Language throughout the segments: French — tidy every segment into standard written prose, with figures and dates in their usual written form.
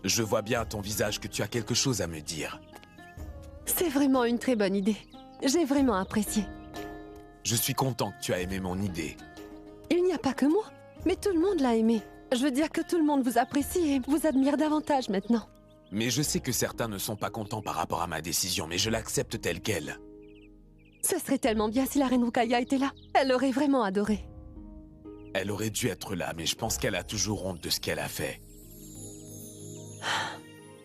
Je vois bien à ton visage que tu as quelque chose à me dire. C'est vraiment une très bonne idée. J'ai vraiment apprécié. Je suis content que tu as aimé mon idée. Il n'y a pas que moi, mais tout le monde l'a aimé. Je veux dire que tout le monde vous apprécie et vous admire davantage maintenant. Mais je sais que certains ne sont pas contents par rapport à ma décision, mais je l'accepte telle qu'elle. Ce serait tellement bien si la reine Rukaya était là. Elle aurait vraiment adoré. Elle aurait dû être là, mais je pense qu'elle a toujours honte de ce qu'elle a fait.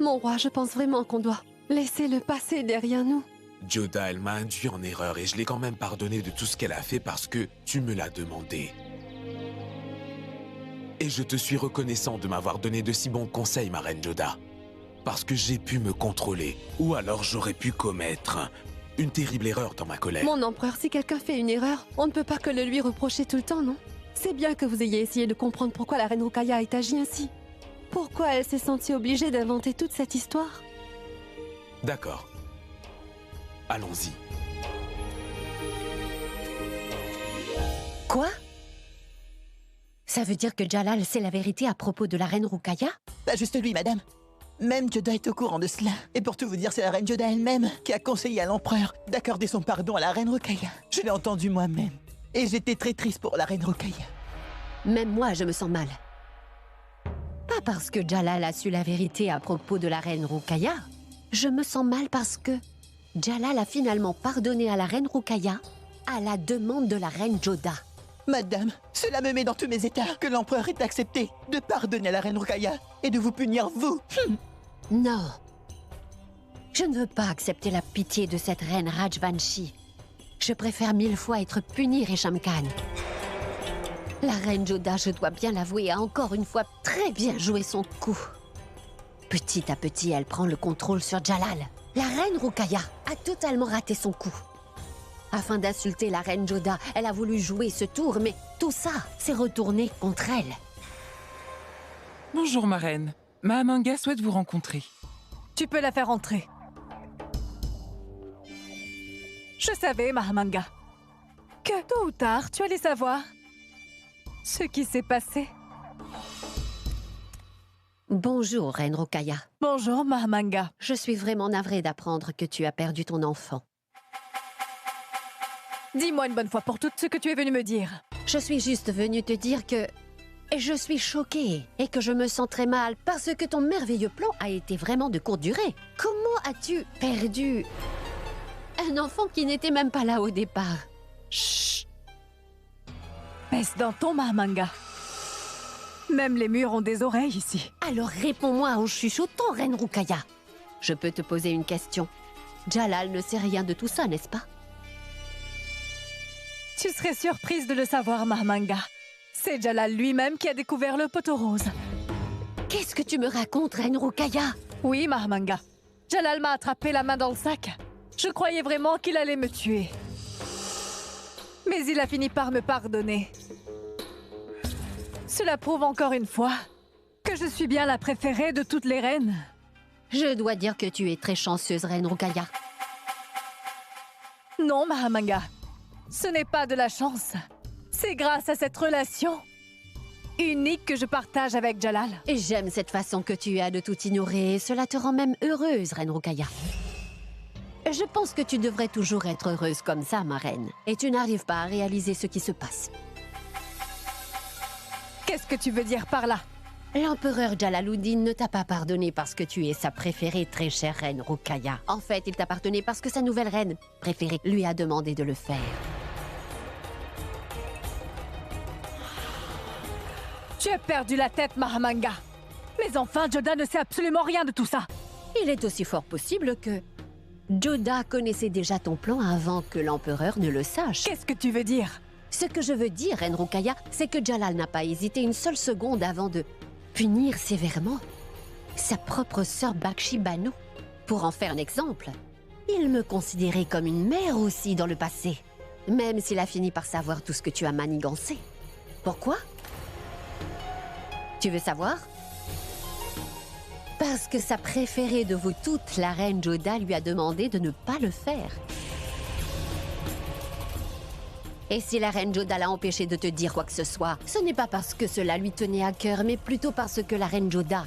Mon roi, je pense vraiment qu'on doit laisser le passé derrière nous. Joda, elle m'a induit en erreur et je l'ai quand même pardonné de tout ce qu'elle a fait parce que tu me l'as demandé. Et je te suis reconnaissant de m'avoir donné de si bons conseils, ma reine Joda. Parce que j'ai pu me contrôler. Ou alors j'aurais pu commettre une terrible erreur dans ma colère. Mon empereur, si quelqu'un fait une erreur, on ne peut pas que le lui reprocher tout le temps, non? C'est bien que vous ayez essayé de comprendre pourquoi la reine Rukaya a agi ainsi. Pourquoi elle s'est sentie obligée d'inventer toute cette histoire? D'accord. Allons-y. Quoi? Ça veut dire que Jalal sait la vérité à propos de la reine Rukaya? Pas juste lui, madame. Même Joda est au courant de cela. Et pour tout vous dire, c'est la reine Joda elle-même qui a conseillé à l'empereur d'accorder son pardon à la reine Rukaya. Je l'ai entendu moi-même. Et j'étais très triste pour la reine Rukaya. Même moi, je me sens mal. Pas parce que Jalal a su la vérité à propos de la reine Rukaya. Je me sens mal parce que Jalal a finalement pardonné à la reine Rukaya à la demande de la reine Joda. Madame, cela me met dans tous mes états que l'empereur ait accepté de pardonner à la reine Rukaya et de vous punir, vous. Non. Je ne veux pas accepter la pitié de cette reine Rajvanshi. Je préfère 1000 fois être punie, Resham Khan. La reine Joda, je dois bien l'avouer, a encore une fois très bien joué son coup. Petit à petit, elle prend le contrôle sur Jalal. La reine Rukaya a totalement raté son coup. Afin d'insulter la reine Joda, elle a voulu jouer ce tour, mais tout ça s'est retourné contre elle. Bonjour ma reine. Mahamanga souhaite vous rencontrer. Tu peux la faire entrer. Je savais, Mahamanga, que tôt ou tard, tu allais savoir ce qui s'est passé. Bonjour, reine Rukaya. Bonjour, Mahamanga. Je suis vraiment navrée d'apprendre que tu as perdu ton enfant. Dis-moi une bonne fois pour toutes ce que tu es venu me dire. Je suis juste venue te dire que je suis choquée et que je me sens très mal parce que ton merveilleux plan a été vraiment de courte durée. Comment as-tu perdu un enfant qui n'était même pas là au départ? Chut! Pèse dans ton Mahamanga. Même les murs ont des oreilles ici. Alors réponds-moi en chuchotant, reine Rukaya. Je peux te poser une question. Jalal ne sait rien de tout ça, n'est-ce pas? Tu serais surprise de le savoir, Mahamanga. C'est Jalal lui-même qui a découvert le poteau rose. Qu'est-ce que tu me racontes, reine Rukaya? Oui, Mahamanga. Jalal m'a attrapé la main dans le sac. Je croyais vraiment qu'il allait me tuer. Mais il a fini par me pardonner. Cela prouve encore une fois que je suis bien la préférée de toutes les reines. Je dois dire que tu es très chanceuse, reine Rukaya. Non, Mahamanga. Ce n'est pas de la chance. C'est grâce à cette relation unique que je partage avec Jalal. Et j'aime cette façon que tu as de tout ignorer. Cela te rend même heureuse, reine Rukaya. Je pense que tu devrais toujours être heureuse comme ça, ma reine. Et tu n'arrives pas à réaliser ce qui se passe. Qu'est-ce que tu veux dire par là? L'empereur Jalaluddin ne t'a pas pardonné parce que tu es sa préférée, très chère reine Rukaya. En fait, il t'a pardonné parce que sa nouvelle reine préférée lui a demandé de le faire. Tu as perdu la tête, Mahamanga. Mais enfin, Joda ne sait absolument rien de tout ça. Il est aussi fort possible que Joda connaissait déjà ton plan avant que l'empereur ne le sache. Qu'est-ce que tu veux dire? Ce que je veux dire, reine Rukaya, c'est que Jalal n'a pas hésité une seule seconde avant de punir sévèrement sa propre sœur Bakshi Banu. Pour en faire un exemple, il me considérait comme une mère aussi dans le passé, même s'il a fini par savoir tout ce que tu as manigancé. Pourquoi? Tu veux savoir? Parce Parce que sa préférée de vous toutes, la reine Joda, lui a demandé de ne pas le faire. Et si la reine Joda l'a empêché de te dire quoi que ce soit, ce n'est pas parce que cela lui tenait à cœur, mais plutôt parce que la reine Joda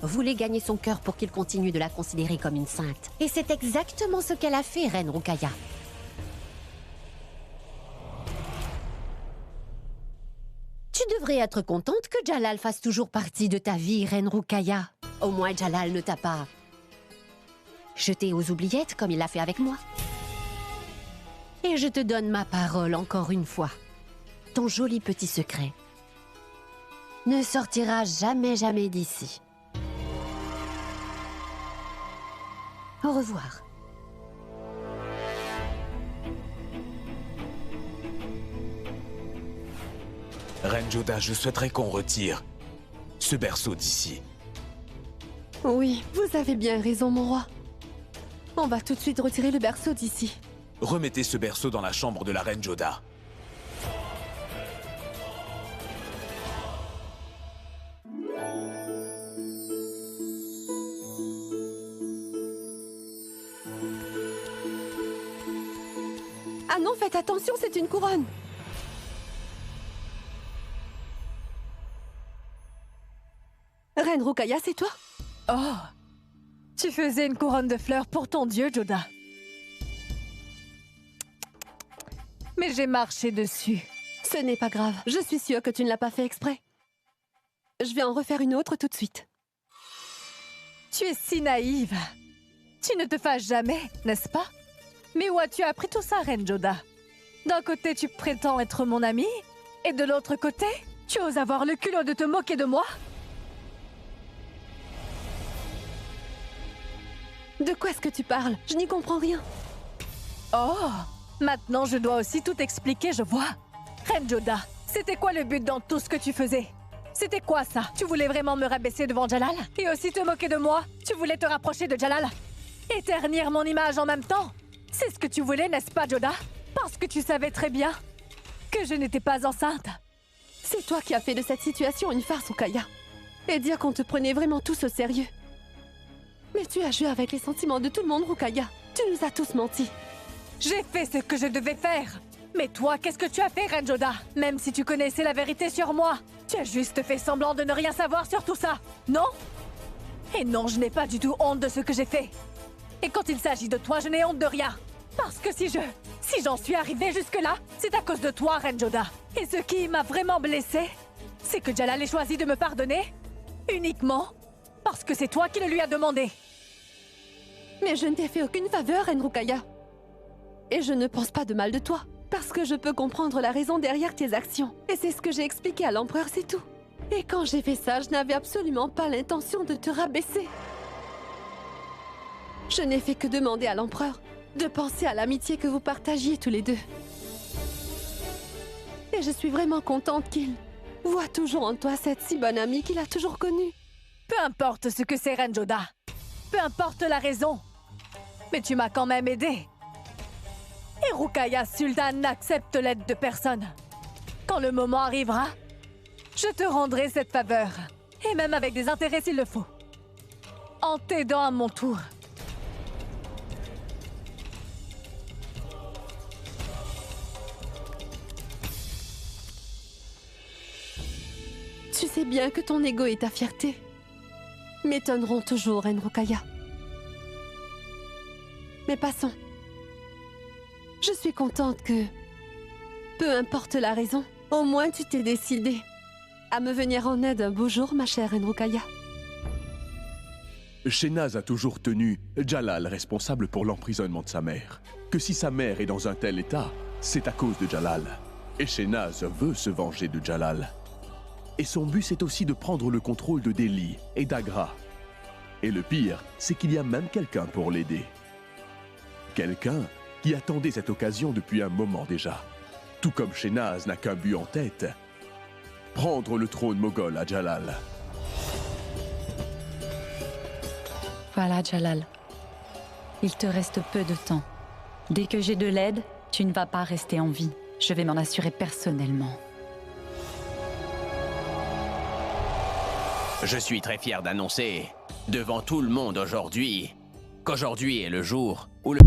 voulait gagner son cœur pour qu'il continue de la considérer comme une sainte. Et c'est exactement ce qu'elle a fait, reine Rukaya. Tu devrais être contente que Jalal fasse toujours partie de ta vie, reine Rukaya. Au moins Jalal ne t'a pas jeté aux oubliettes comme il l'a fait avec moi. Et je te donne ma parole encore une fois. Ton joli petit secret ne sortira jamais d'ici. Au revoir. Reine Joda, je souhaiterais qu'on retire ce berceau d'ici. Oui, vous avez bien raison, mon roi. On va tout de suite retirer le berceau d'ici. Remettez ce berceau dans la chambre de la reine Joda. Ah non, faites attention, c'est une couronne. Reine Rukaya, c'est toi? Oh! Tu faisais une couronne de fleurs pour ton dieu, Joda. Mais j'ai marché dessus. Ce n'est pas grave, je suis sûre que tu ne l'as pas fait exprès. Je vais en refaire une autre tout de suite. Tu es si naïve. Tu ne te fâches jamais, n'est-ce pas? Mais où as-tu appris tout ça, reine Joda? D'un côté, tu prétends être mon amie, et de l'autre côté, tu oses avoir le culot de te moquer de moi? De quoi est-ce que tu parles? Je n'y comprends rien. Oh! Maintenant, je dois aussi tout expliquer, je vois. Reine Joda, c'était quoi le but dans tout ce que tu faisais? C'était quoi ça? Tu voulais vraiment me rabaisser devant Jalal? Et aussi te moquer de moi? Tu voulais te rapprocher de Jalal? Et ternir mon image en même temps? C'est ce que tu voulais, n'est-ce pas, Joda? Parce que tu savais très bien que je n'étais pas enceinte. C'est toi qui as fait de cette situation une farce, Rukaya. Et dire qu'on te prenait vraiment tous au sérieux. Mais tu as joué avec les sentiments de tout le monde, Rukaya. Tu nous as tous menti. J'ai fait ce que je devais faire. Mais toi, qu'est-ce que tu as fait, Reine Joda? Même si tu connaissais la vérité sur moi, tu as juste fait semblant de ne rien savoir sur tout ça, non? Et non, je n'ai pas du tout honte de ce que j'ai fait. Et quand il s'agit de toi, je n'ai honte de rien. Parce que si j'en suis arrivée jusque-là, c'est à cause de toi, Reine Joda. Et ce qui m'a vraiment blessée, c'est que Jalal ait choisi de me pardonner uniquement parce que c'est toi qui le lui as demandé. Mais je ne t'ai fait aucune faveur, Reine Rukaya. Et je ne pense pas de mal de toi. Parce que je peux comprendre la raison derrière tes actions. Et c'est ce que j'ai expliqué à l'empereur, c'est tout. Et quand j'ai fait ça, je n'avais absolument pas l'intention de te rabaisser. Je n'ai fait que demander à l'empereur de penser à l'amitié que vous partagiez tous les deux. Et je suis vraiment contente qu'il voit toujours en toi cette si bonne amie qu'il a toujours connue. Peu importe ce que c'est, Reine Joda. Peu importe la raison. Mais tu m'as quand même aidée. Et Rukaya Sultan n'accepte l'aide de personne. Quand le moment arrivera, je te rendrai cette faveur. Et même avec des intérêts s'il le faut. En t'aidant à mon tour. Tu sais bien que ton ego et ta fierté m'étonneront toujours, Reine Rukaya. Mais passons. Je suis contente que, peu importe la raison, au moins tu t'es décidée à me venir en aide un beau jour, ma chère Reine Rukaya. Shehnaz a toujours tenu Jalal responsable pour l'emprisonnement de sa mère. Que si sa mère est dans un tel état, c'est à cause de Jalal. Et Shehnaz veut se venger de Jalal. Et son but, c'est aussi de prendre le contrôle de Delhi et d'Agra. Et le pire, c'est qu'il y a même quelqu'un pour l'aider. Quelqu'un qui attendait cette occasion depuis un moment déjà. Tout comme Shehnaz n'a qu'un but en tête, prendre le trône moghol à Jalal. Voilà, Jalal. Il te reste peu de temps. Dès que j'ai de l'aide, tu ne vas pas rester en vie. Je vais m'en assurer personnellement. Je suis très fier d'annoncer devant tout le monde aujourd'hui, qu'aujourd'hui est le jour où le...